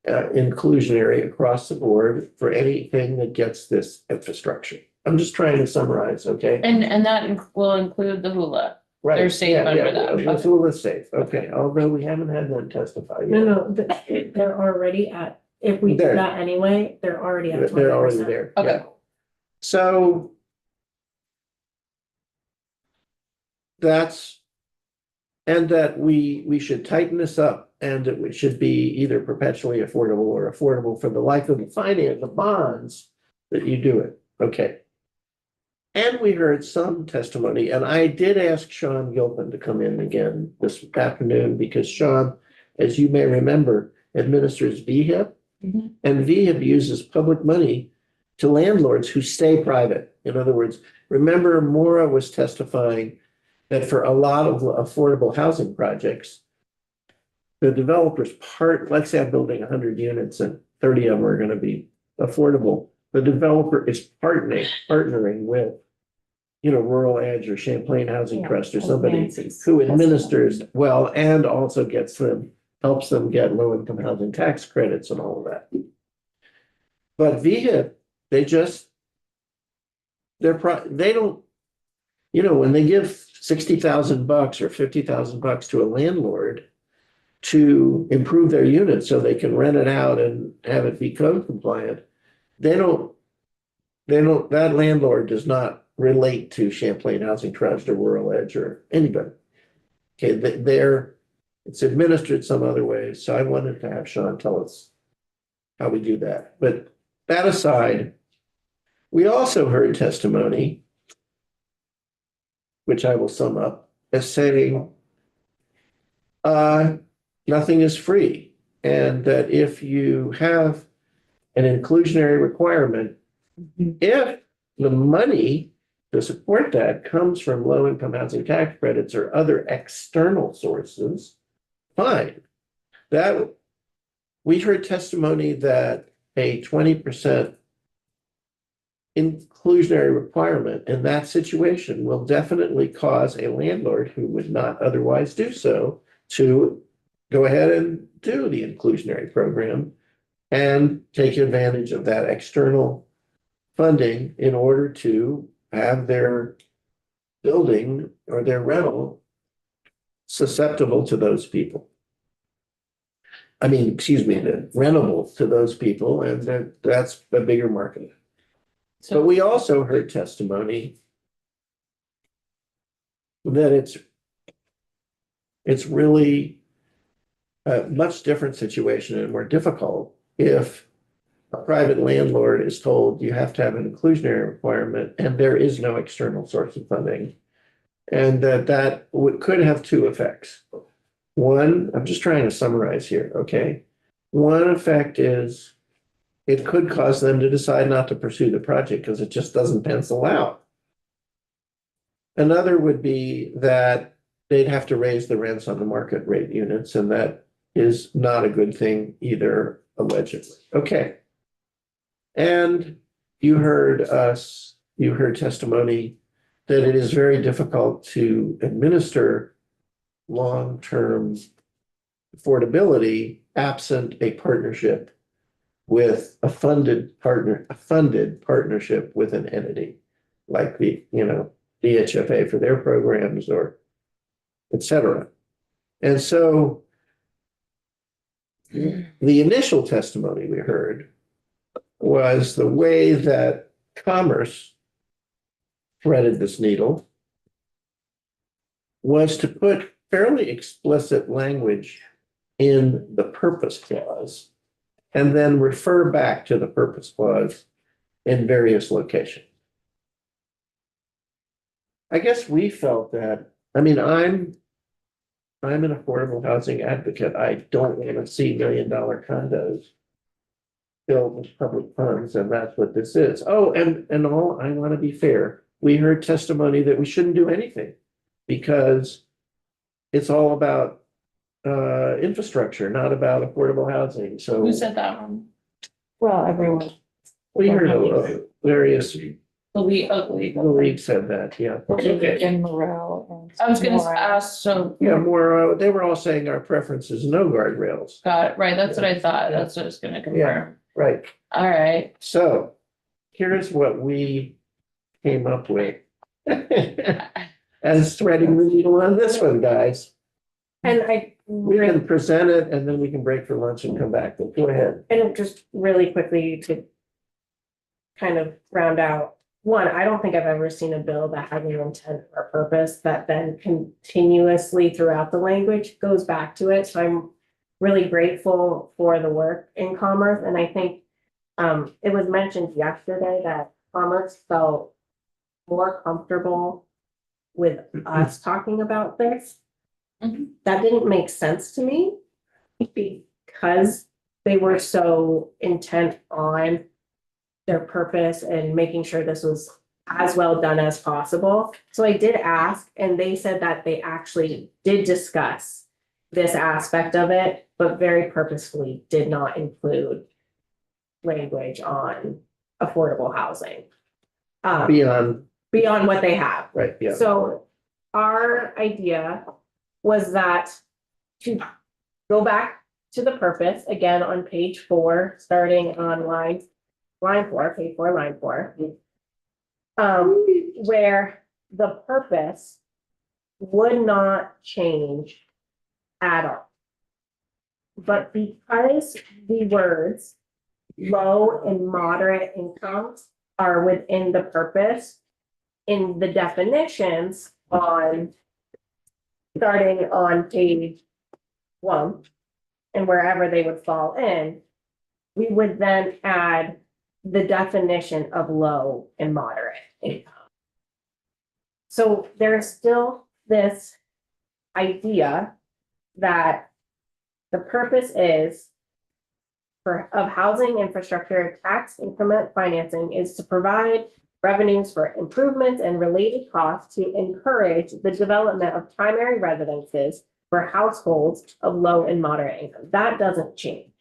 inclusionary across the board for anything that gets this infrastructure. I'm just trying to summarize, okay? And that will include the hula. Right. They're safe Yeah, under yeah, that. Missoula is safe, okay, although we haven't had them testify yet. No, they're already at, if we do There. that anyway, they're already at They're already 20%. there. Okay. yeah. So. That's. And that we should tighten this up and it should be either perpetually affordable or affordable for the life of the finance, the bonds that you do it, okay. And we heard some testimony, and I did ask Sean Gilpin to come in again this afternoon because Sean, as you may remember, administers VHIP. Mhm. And VHIP uses public money to landlords who stay private. In other words, remember Maura was testifying that for a lot of affordable housing projects, the developers let's say I'm building 100 units and 30 of them are going to be affordable. The developer is partnering with, Rural Edge or Champlain Housing Yeah, Trust or as somebody Nancy's who testimony. administers well and also helps them get low-income housing tax credits and all of that. But VHIP, they don't, when they give $60,000 or $50,000 to a landlord to improve their unit so they can rent it out and have it be code compliant, that landlord does not relate to Champlain Housing Trust or Rural Edge or anybody. Okay, it's administered some other ways, so I wanted to have Sean tell us how we do that. But that aside, we also heard testimony, which I will sum up as saying, nothing is free, and that if you have an inclusionary requirement, if the money to support that comes from low-income housing tax credits or other external sources, fine. That we heard testimony that a 20% inclusionary requirement in that situation will definitely cause a landlord who would not otherwise do so to go ahead and do the inclusionary program and take advantage of that external funding in order to have their building or their rental susceptible to those people. The rentable to those people, and that's a bigger market. But we also heard testimony that it's really a much different situation and more difficult if a private landlord is told you have to have an inclusionary requirement and there is no external source of funding. And that could have two effects. One, I'm just trying to summarize here, okay? One effect is it could cause them to decide not to pursue the project because it just doesn't pencil out. Another would be that they'd have to raise the rents on the market rate units, and that is not a good thing either, allegedly. Okay. And you heard testimony that it is very difficult to administer long-term affordability absent a partnership with a funded partnership with an entity like the DHFA for their programs or et cetera. And so the initial testimony we heard was the way that Commerce threaded this needle was to put fairly explicit language in the purpose clause and then refer back to the purpose clause in various locations. I guess we felt that, I'm an affordable housing advocate. I don't want to see $1 million condos filled with public funds, and that's what this is. Oh, and I want to be fair. We heard testimony that we shouldn't do anything because it's all about infrastructure, not about affordable housing. So Who said that one? Well, everyone, we heard various The league said that, yeah. Okay. and Morel. And I was gonna Moore. ask, so, Yeah, more, they were all saying our preference is no guardrails. got it, right, that's what I thought, that's what I was gonna confirm. Right. All right, So here's what we came up with. as threading the needle on this one, guys. And I We can present it and then we can break for lunch and come back. But go ahead. And just really quickly to kind of round out, one, I don't think I've ever seen a bill that has an intent or purpose that then continuously throughout the language goes back to it. So I'm really grateful for the work in Commerce, and I think it was mentioned yesterday that Commerce felt more comfortable with us talking about this. Mhm. That didn't make sense to me because they were so intent on their purpose and making sure this was as well done as possible. So I did ask, and they said that they actually did discuss this aspect of it, but very purposefully did not include language on affordable housing. Beyond what they have. Right, yeah. So our idea was that to go back to the purpose, again, on page 4, starting on line 4, page 4, line 4. Where the purpose would not change at all. But because the words low and moderate incomes are within the purpose, in the definitions starting on page 1, and wherever they would fall in, we would then add the definition of low and moderate income. So there's still this idea that the purpose is of housing infrastructure tax increment financing is to provide revenues for improvements and related costs to encourage the development of primary residences for households of low and moderate income. That doesn't change.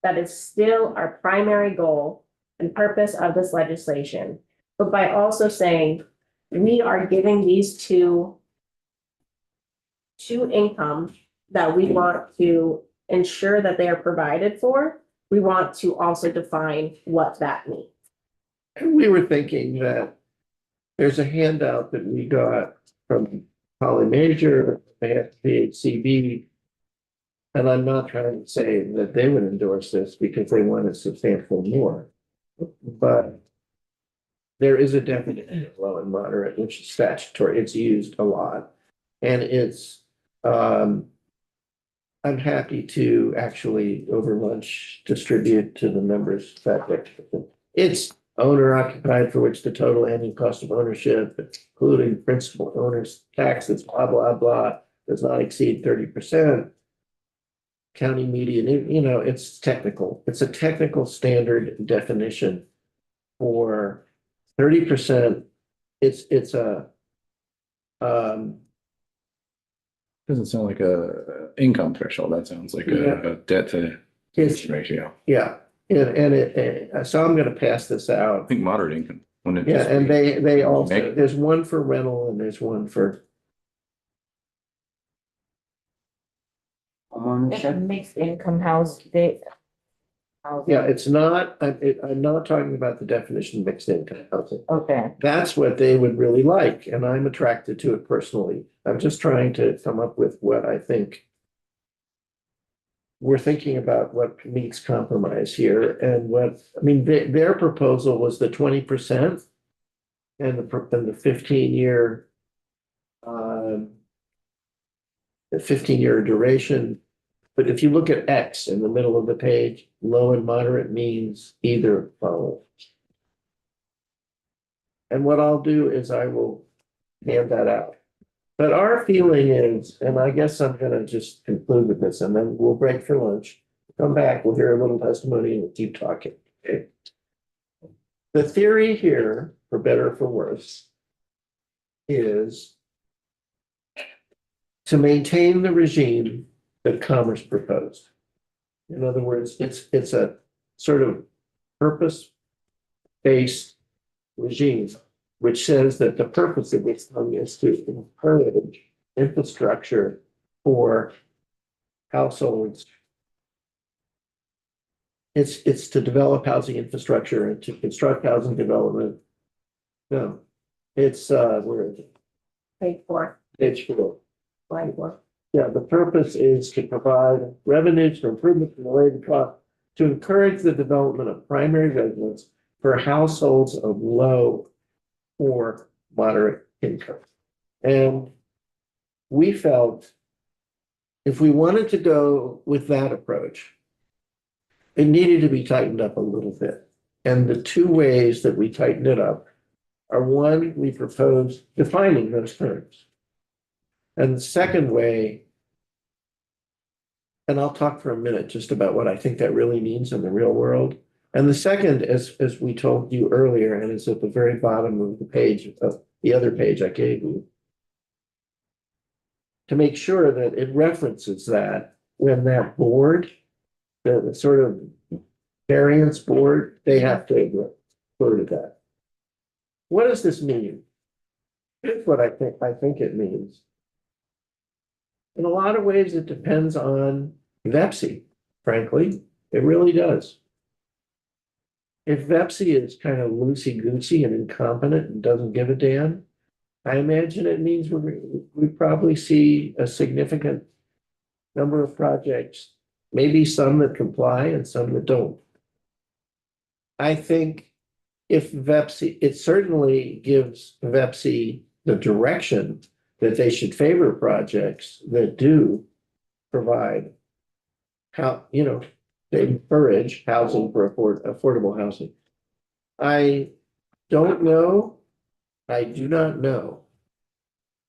That is still our primary goal and purpose of this legislation. But by also saying we are giving these two incomes that we want to ensure that they are provided for, we want to also define what that means. And we were thinking that there's a handout that we got from Holly Major, they have PHCB. And I'm not trying to say that they would endorse this because they want a substantial more. But there is a definition of low and moderate, which is statutory. It's used a lot. And it's, I'm happy to actually over lunch distribute to the members that it's owner occupied for which the total annual cost of ownership, including principal owner's taxes, blah, blah, blah, does not exceed 30%. County median, you know, it's technical. It's a technical standard definition for 30%. It's a Doesn't sound like a income threshold. That sounds like a debt to it's ratio. yeah, and so I'm going to pass this I out. think moderate income. Wouldn't it Yeah, just and be- they also Make- there's one for rental and there's one for Homeownership. Mixed income house, yeah. It's not. I'm not talking about the definition of mixed income housing. okay. That's what they would really like, and I'm attracted to it personally. I'm just trying to come up with what I think. We're thinking about what meets compromise here and what, I mean, their proposal was the 20% and the 15-year the 15-year duration. But if you look at X in the middle of the page, low and moderate means either follow. And what I'll do is I will hand that out. But our feeling is, and I guess I'm gonna just conclude with this and then we'll break for lunch. Come back, we'll hear a little testimony and we'll keep talking. Okay. The theory here, for better or for worse, is to maintain the regime that Commerce proposed. In other words, it's a sort of purpose-based regime, which says that the purpose of this thing is to encourage infrastructure for households. It's to develop housing infrastructure and to construct housing development. No, it's where is it? Page 4, page 4. line 4. Yeah, the purpose is to provide revenues for improvements in related costs to encourage the development of primary residence for households of low or moderate income. And we felt if we wanted to go with that approach, it needed to be tightened up a little bit. And the two ways that we tightened it up are, one, we propose defining those terms. And the second way, and I'll talk for a minute just about what I think that really means in the real world. And the second, as we told you earlier, and is at the very bottom of the page, of the other page I gave you, to make sure that it references that when that board, the sort of variance board, they have to refer to that. What does this mean? Here's what I think it means. In a lot of ways, it depends on VEPSI, frankly. It really does. If VEPSI is kind of loosey-goosey and incompetent and doesn't give a damn, I imagine it means we probably see a significant number of projects, maybe some that comply and some that don't. I think if VEPSI, it certainly gives VEPSI the direction that they should favor projects that do provide they encourage housing for affordable housing. I don't know, I do not know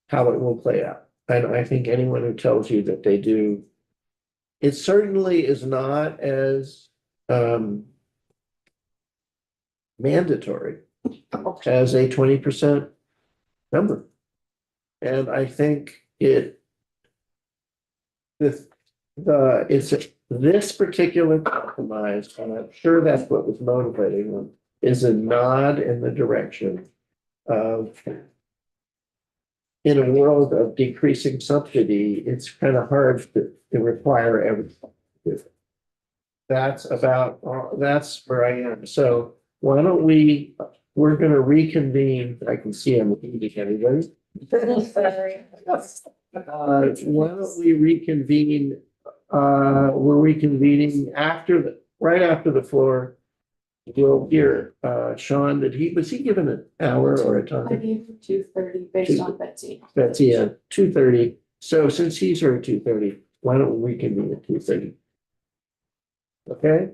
how it will play out. And I think anyone who tells you that they do, it certainly is not as mandatory as a 20% number. And I think it's this particular compromise, and I'm sure that's what was motivating them, is a nod in the direction of, in a world of decreasing subsidy, it's kind of hard to require everything. That's where I am. So why don't we're going to reconvene. I can see I'm leaving everybody. Why don't we reconvene? We're reconvening right after the floor. We'll hear Sean, was he given an hour or a time? I gave 2:30 based on Betsy. Betsy, yeah, 2:30. So since he's here at 2:30, why don't we reconvene at 2:30? Okay?